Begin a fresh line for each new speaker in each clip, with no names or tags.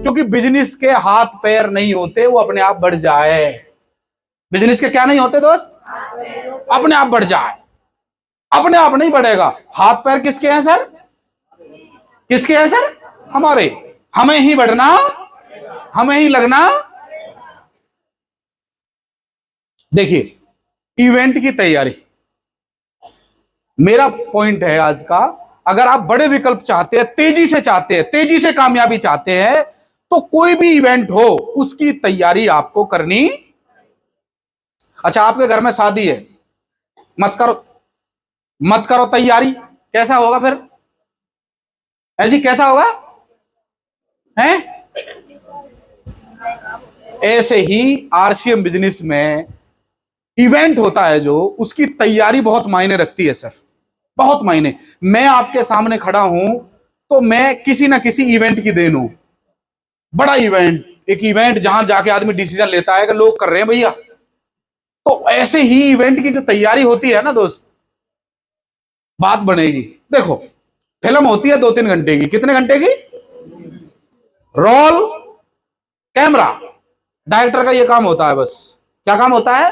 क्योंकि बिजनेस के हाथ पैर नहीं होते, वो अपने आप बढ़ जाए। बिजनेस के क्या नहीं होते दोस्त? अपने आप बढ़ जाए। अपने आप नहीं बढ़ेगा। हाथ पैर किसके हैं सर? किसके हैं सर? हमारे। हमें ही बढ़ना, हमें ही लगना। देखिए, इवेंट की तैयारी मेरा पॉइंट है आज का। अगर आप बड़े विकल्प चाहते हैं, तेजी से चाहते हैं, तेजी से कामयाबी चाहते हैं, तो कोई भी इवेंट हो उसकी तैयारी आपको करनी। अच्छा, आपके घर में शादी है, मत करो, मत करो तैयारी, कैसा होगा फिर? जी कैसा होगा? हैं? ऐसे ही आरसीएम बिजनेस में इवेंट होता है जो, उसकी तैयारी बहुत मायने रखती है सर, बहुत मायने। मैं आपके सामने खड़ा हूं तो मैं किसी ना किसी इवेंट की देन हूं। बड़ा इवेंट, एक इवेंट जहां जाके आदमी डिसीजन लेता है कि लोग कर रहे हैं भैया। तो ऐसे ही इवेंट की जो तैयारी होती है ना दोस्त, बात बनेगी। देखो, फिल्म होती है 2-3 घंटे की। कितने घंटे की? रोल कैमरा, डायरेक्टर का ये काम होता है बस। क्या काम होता है?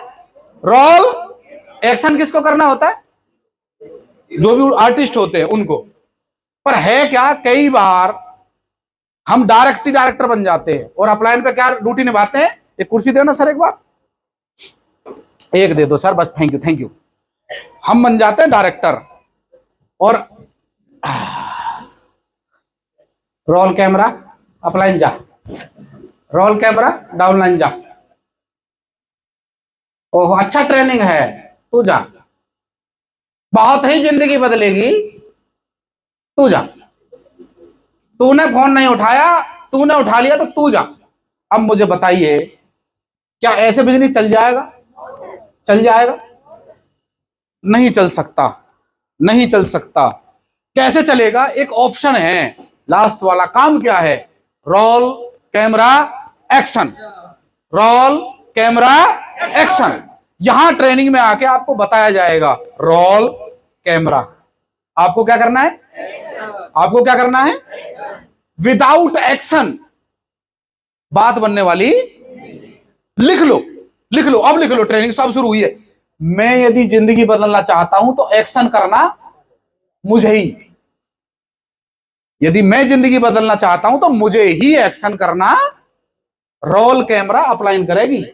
रोल। एक्शन किसको करना होता है? जो भी आर्टिस्ट होते हैं उनको। पर है क्या, कई बार हम डायरेक्टर बन जाते हैं और अपलाइन पे क्या ड्यूटी निभाते हैं? एक कुर्सी देना सर, एक बार एक दे दो सर, बस थैंक यू थैंक यू। हम बन जाते हैं डायरेक्टर और रोल कैमरा अपलाइन जा, रोल कैमरा डाउनलाइन जा। ओह अच्छा ट्रेनिंग है, तू जा, बहुत ही जिंदगी बदलेगी, तू जा। तूने फोन नहीं उठाया, तूने उठा लिया तो तू जा। अब मुझे बताइए, क्या ऐसे बिजनेस चल जाएगा? चल जाएगा? नहीं चल सकता, नहीं चल सकता। कैसे चलेगा? एक ऑप्शन है लास्ट वाला। काम क्या है? Roll camera action, roll camera action. यहां ट्रेनिंग में आके आपको बताया जाएगा रोल कैमरा। आपको क्या करना है? आपको क्या करना है? विदाउट एक्शन बात बनने वाली। लिख लो, लिख लो, अब लिख लो, ट्रेनिंग सब शुरू हुई है। मैं यदि जिंदगी बदलना चाहता हूं तो एक्शन करना मुझे ही। यदि मैं जिंदगी बदलना चाहता हूं तो मुझे ही एक्शन करना रोल कैमरा अपलाइन करेगी।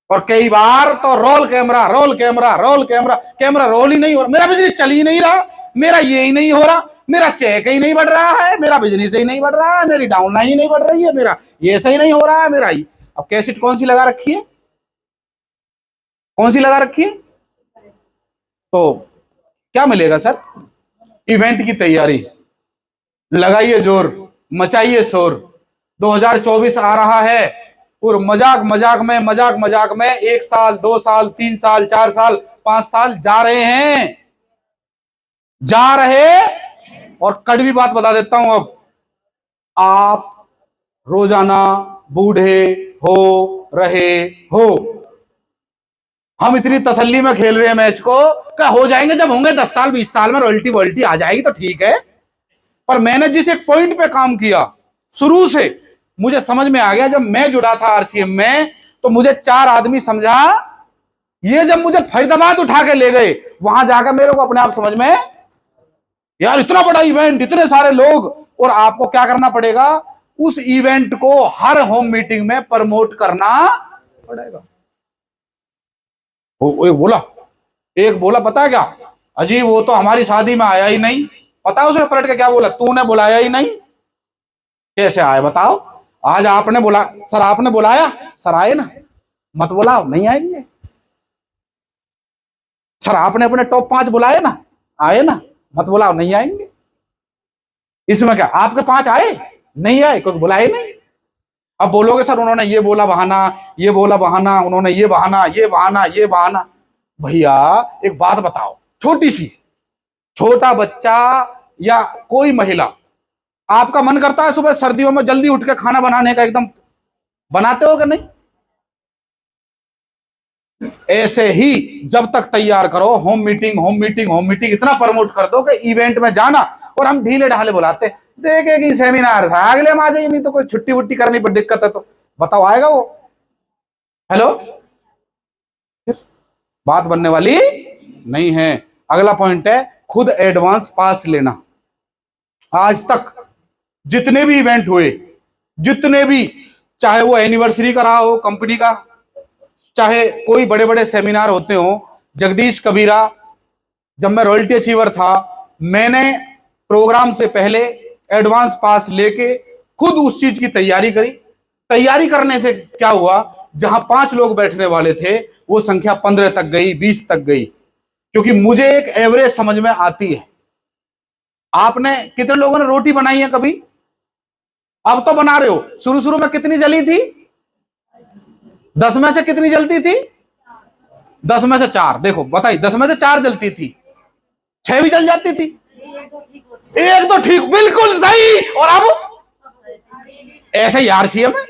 और कई बार तो roll camera, roll camera, roll camera, camera roll ही नहीं हो रहा, मेरा बिजनेस चल ही नहीं रहा, मेरा ये ही नहीं हो रहा, मेरा चेक ही नहीं बढ़ रहा है, मेरा बिजनेस ही नहीं बढ़ रहा है, मेरी डाउनलाइन ही नहीं बढ़ रही है, मेरा ये सही नहीं हो रहा है, मेरा ही। अब कैसेट कौन सी लगा रखी है? कौन सी लगा रखी है? तो क्या मिलेगा सर? इवेंट की तैयारी। लगाइए जोर, मचाइए शोर। 2024 आ रहा है और मजाक मजाक में, मजाक मजाक में 1 साल, 2 साल, 3 साल, 4 साल, 5 साल जा रहे हैं, जा रहे। और कड़वी बात बता देता हूं अब, आप रोजाना बूढ़े हो रहे हो। हम इतनी तसल्ली में खेल रहे हैं मैच को, क्या हो जाएंगे जब होंगे 10 साल 20 साल में रॉयल्टी वॉयल्टी आ जाएगी तो ठीक है। पर मैंने जिस एक पॉइंट पे काम किया शुरू से, मुझे समझ में आ गया। जब मैं जुड़ा था आरसीएम में तो मुझे 4 आदमी समझा, ये जब मुझे फरीदाबाद उठा के ले गए, वहां जाकर मेरे को अपने आप समझ में, यार इतना बड़ा इवेंट, इतने सारे लोग, और आपको क्या करना पड़ेगा? उस इवेंट को हर होम मीटिंग में प्रमोट करना पड़ेगा। एक बोला पता है क्या? अजी वो तो हमारी शादी में आया ही नहीं। पता है उसने पलट के क्या बोला? तूने बुलाया ही नहीं। कैसे आए बताओ? आज आपने बुला, सर आपने बुलाया, सर आए ना, मत बुलाओ, नहीं आएंगे। सर आपने अपने टॉप 5 बुलाए ना, आए ना, मत बुलाओ, नहीं आएंगे। इसमें क्या आपके 5 आए? नहीं आए, कोई बुलाए नहीं। अब बोलोगे सर उन्होंने ये बोला बहाना, ये बोला बहाना, उन्होंने ये बहाना, ये बहाना, ये बहाना। भैया एक बात बताओ, छोटी सी, छोटा बच्चा या कोई महिला, आपका मन करता है सुबह सर्दियों में जल्दी उठ के खाना बनाने का? एकदम बनाते हो कि नहीं? ऐसे ही जब तक तैयार करो, home meeting, home meeting, home meeting, इतना प्रमोट कर दो कि इवेंट में जाना। और हम ढीले ढाले बुलाते, देखेगी सेमिनार, अगले में आ जाइए, नहीं तो कोई छुट्टी वुट्टी करनी पर दिक्कत है तो बताओ आएगा वो। हेलो, बात बनने वाली नहीं है। अगला पॉइंट है खुद एडवांस पास लेना। आज तक जितने भी इवेंट हुए, जितने भी, चाहे वो एनिवर्सरी का रहा हो कंपनी का, चाहे कोई बड़े बड़े सेमिनार होते हो, जगदीश कबीरा, जब मैं रॉयल्टी अचीवर था, मैंने प्रोग्राम से पहले एडवांस पास लेके खुद उस चीज की तैयारी करी। तैयारी करने से क्या हुआ, जहां 5 लोग बैठने वाले थे वो संख्या 15 तक गई, 20 तक गई, क्योंकि मुझे एक एवरेज समझ में आती है। आपने कितने लोगों ने रोटी बनाई है कभी? अब तो बना रहे हो, शुरू शुरू में कितनी जली थी? 10 में से कितनी जलती थी? 10 में से 4। देखो बताइए, 10 में से 4 जलती थी, 6 भी जल जाती थी, एक तो ठीक, बिल्कुल सही। और अब ऐसे ही आरसीएम है,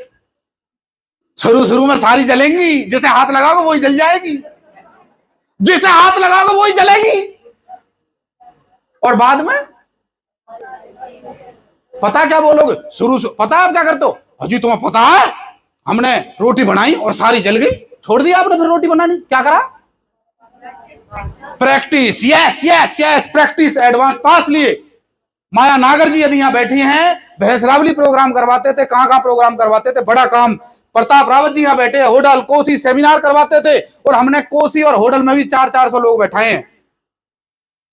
शुरू शुरू में सारी जलेंगी, जिसे हाथ लगाओगे वही जल जाएगी, जिसे हाथ लगाओगे वही जलेगी, और बाद में पता क्या बोलोगे? शुरू से पता है आप क्या करते हो? अजी तुम्हें पता है हमने रोटी बनाई और सारी जल गई, छोड़ दिया आपने फिर रोटी बनानी, क्या करा? Practice, yes yes yes, practice, advance pass लिए। माया नागर जी यदि यहां बैठी हैं, भैंसरावली प्रोग्राम करवाते थे, कहां प्रोग्राम करवाते थे, बड़ा काम। प्रताप रावत जी यहां बैठे, होडल कोसी सेमिनार करवाते थे, और हमने कोसी और होडल में भी 400-400 लोग बैठाए हैं।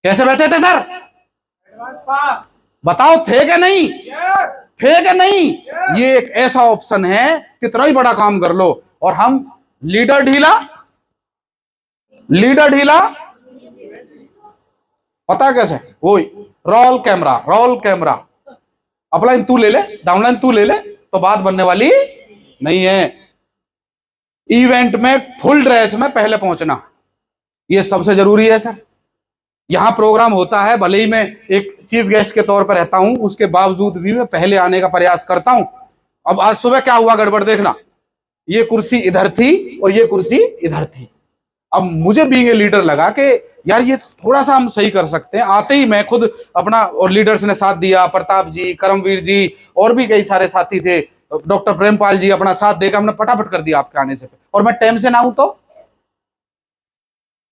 कैसे बैठे थे सर? एडवांस पास। बताओ थे क्या नहीं? थे क्या नहीं? ये एक ऐसा ऑप्शन है, कितना ही बड़ा काम कर लो, और हम लीडर ढीला, लीडर ढीला, पता कैसे? वो role camera, roll camera, upline तू ले ले, डाउनलाइन तू ले ले, तो बात बनने वाली नहीं है। इवेंट में फुल ड्रेस में पहले पहुंचना, ये सबसे जरूरी है सर। यहां प्रोग्राम होता है, भले ही मैं एक चीफ गेस्ट के तौर पर रहता हूं, उसके बावजूद भी मैं पहले आने का प्रयास करता हूं। अब आज सुबह क्या हुआ गड़बड़ देखना, ये कुर्सी इधर थी और ये कुर्सी इधर थी। अब मुझे बीइंग ए लीडर लगा कि यार ये थोड़ा सा हम सही कर सकते हैं। आते ही मैं खुद अपना, और लीडर्स ने साथ दिया, प्रताप जी, करमवीर जी, और भी कई सारे साथी थे, डॉक्टर प्रेमपाल जी अपना साथ देकर हमने फटाफट कर दिया आपके आने से। और मैं टाइम से ना हूं तो,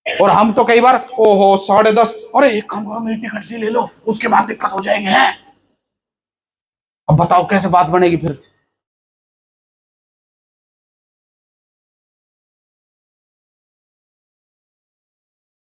और हम तो कई बार ओहो 10:30, अरे एक काम करो मेरी टिकट से ले लो, उसके बाद दिक्कत हो जाएगी है। अब बताओ कैसे बात बनेगी फिर?